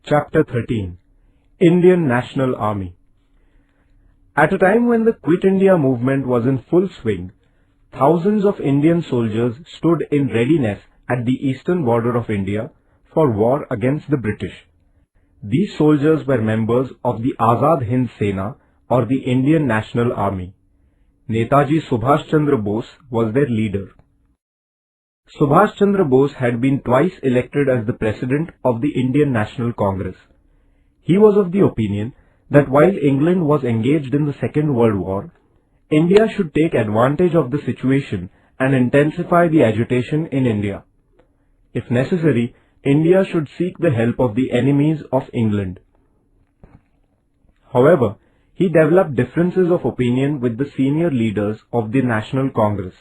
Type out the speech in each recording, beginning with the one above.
Chapter 13 Indian National Army. At a time when the Quit India movement was in full swing, thousands of Indian soldiers stood in readiness at the eastern border of India for war against the British. These soldiers were members of the Azad Hind Sena or the Indian National Army. Netaji Subhash Chandra Bose was their leader. Subhash Chandra Bose had been twice elected as the president of the Indian National Congress. He was of the opinion that while England was engaged in the Second World War, India should take advantage of the situation and intensify the agitation in India. If necessary, India should seek the help of the enemies of England. However, he developed differences of opinion with the senior leaders of the National Congress.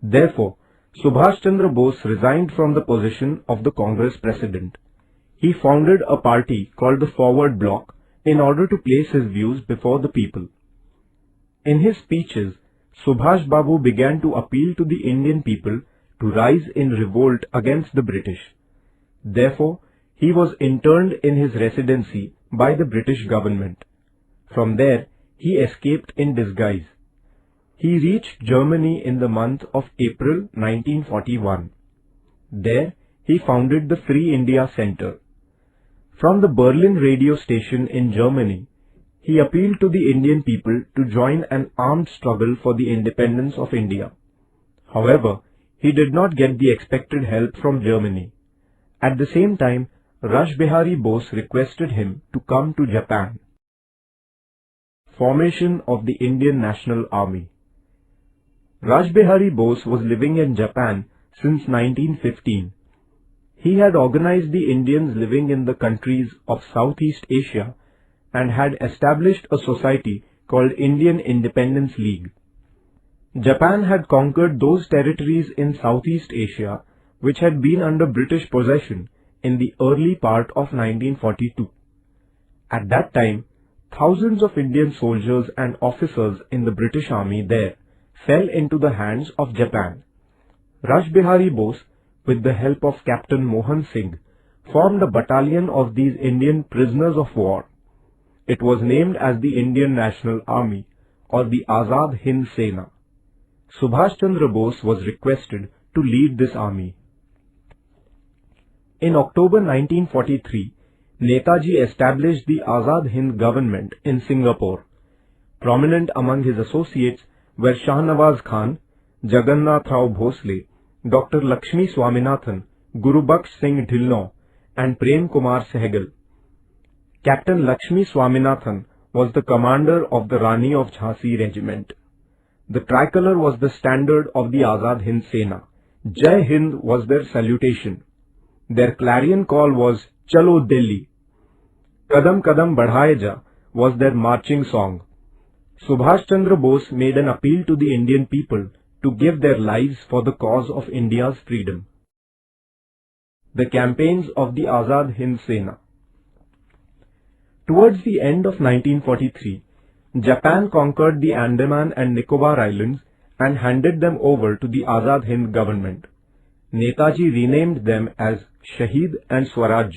Therefore, Subhash Chandra Bose resigned from the position of the Congress president. He founded a party called the Forward Bloc in order to place his views before the people. In his speeches, Subhash Babu began to appeal to the Indian people to rise in revolt against the British. Therefore, he was interned in his residency by the British government. From there, he escaped in disguise. He reached Germany in the month of April 1941. There, he founded the Free India Center. From the Berlin radio station in Germany, he appealed to the Indian people to join an armed struggle for the independence of India. However, he did not get the expected help from Germany. At the same time, Rash Behari Bose requested him to come to Japan. Formation of the Indian National Army. Rash Behari Bose was living in Japan since 1915. He had organized the Indians living in the countries of Southeast Asia and had established a society called Indian Independence League. Japan had conquered those territories in Southeast Asia which had been under British possession in the early part of 1942. At that time, thousands of Indian soldiers and officers in the British Army there fell into the hands of Japan. Rash Behari Bose, with the help of Captain Mohan Singh, formed a battalion of these Indian prisoners of war. It was named as the Indian National Army or the Azad Hind Sena. Subhash Chandra Bose was requested to lead this army. In October 1943, Netaji established the Azad Hind government in Singapore. Prominent among his associates were Shahnawaz Khan, Jagannath Rao Bhosle, Dr. Lakshmi Swaminathan, Guru Baksh Singh Dhillon, and Prem Kumar Sehgal. Captain Lakshmi Swaminathan was the commander of the Rani of Jhansi regiment. The tricolor was the standard of the Azad Hind Sena. Jai Hind was their salutation. Their clarion call was Chalo Delhi. Kadam Kadam Badhaye Ja was their marching song. Subhash Chandra Bose made an appeal to the Indian people to give their lives for the cause of India's freedom. The campaigns of the Azad Hind Sena. Towards the end of 1943, Japan conquered the Andaman and Nicobar Islands and handed them over to the Azad Hind government. Netaji renamed them as Shahid and Swaraj.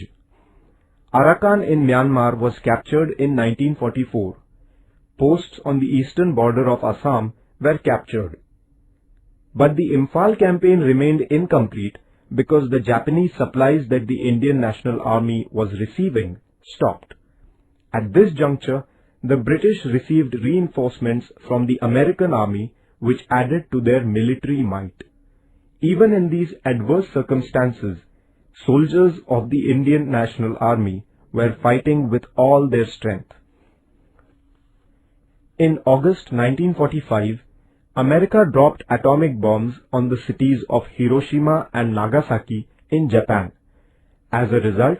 Arakan in Myanmar was captured in 1944. Posts on the eastern border of Assam were captured. But the Imphal campaign remained incomplete because the Japanese supplies that the Indian National Army was receiving stopped. At this juncture, the British received reinforcements from the American Army which added to their military might. Even in these adverse circumstances, soldiers of the Indian National Army were fighting with all their strength. In August 1945, America dropped atomic bombs on the cities of Hiroshima and Nagasaki in Japan. As a result,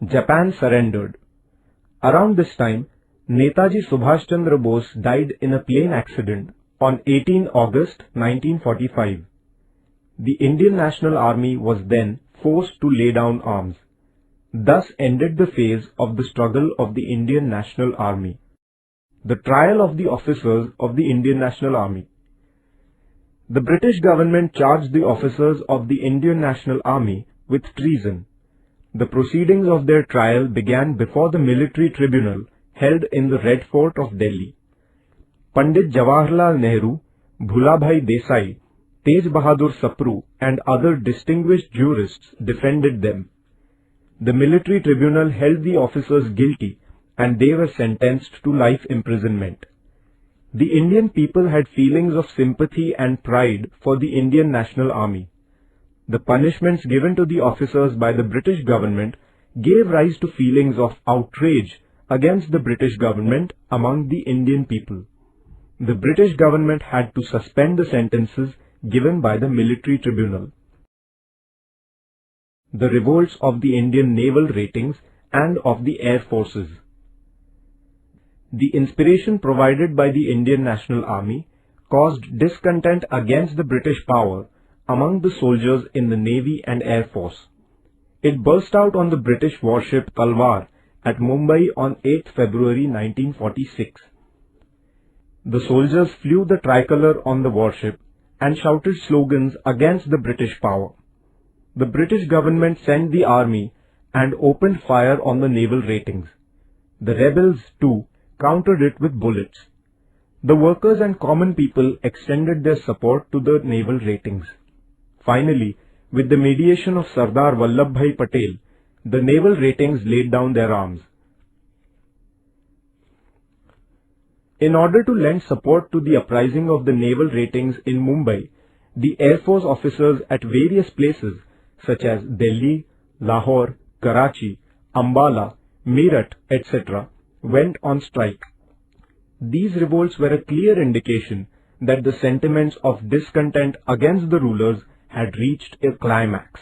Japan surrendered. Around this time, Netaji Subhash Chandra Bose died in a plane accident on 18 August 1945. The Indian National Army was then forced to lay down arms. Thus ended the phase of the struggle of the Indian National Army. The trial of the officers of the Indian National Army. The British government charged the officers of the Indian National Army with treason. The proceedings of their trial began before the military tribunal held in the Red Fort of Delhi. Pandit Jawaharlal Nehru, Bhulabhai Desai, Tej Bahadur Sapru and other distinguished jurists defended them. The military tribunal held the officers guilty and they were sentenced to life imprisonment. The Indian people had feelings of sympathy and pride for the Indian National Army. The punishments given to the officers by the British government gave rise to feelings of outrage against the British government among the Indian people. The British government had to suspend the sentences given by the military tribunal. The revolts of the Indian naval ratings and of the air forces. The inspiration provided by the Indian National Army caused discontent against the British power among the soldiers in the Navy and Air Force. It burst out on the British warship Talwar at Mumbai on 8 February 1946. The soldiers flew the tricolour on the warship and shouted slogans against the British power. The British government sent the army and opened fire on the naval ratings. The rebels, too, countered it with bullets. The workers and common people extended their support to the naval ratings. Finally, with the mediation of Sardar Vallabhbhai Patel, the naval ratings laid down their arms. In order to lend support to the uprising of the naval ratings in Mumbai, the Air Force officers at various places such as Delhi, Lahore, Karachi, Ambala, Meerut, etc. went on strike. These revolts were a clear indication that the sentiments of discontent against the rulers had reached a climax.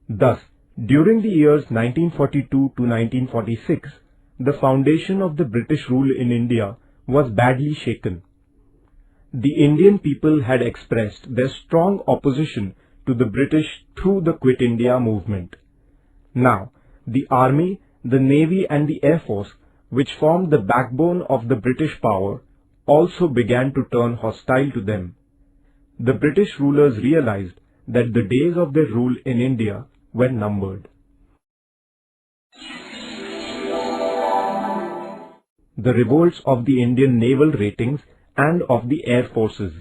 Thus, during the years 1942 to 1946, the foundation of the British rule in India was badly shaken. The Indian people had expressed their strong opposition to the British through the Quit India movement. Now, the Army, the Navy and the Air Force, which formed the backbone of the British power, also began to turn hostile to them. The British rulers realized that the days of their rule in India were numbered. The revolts of the Indian naval ratings and of the air forces.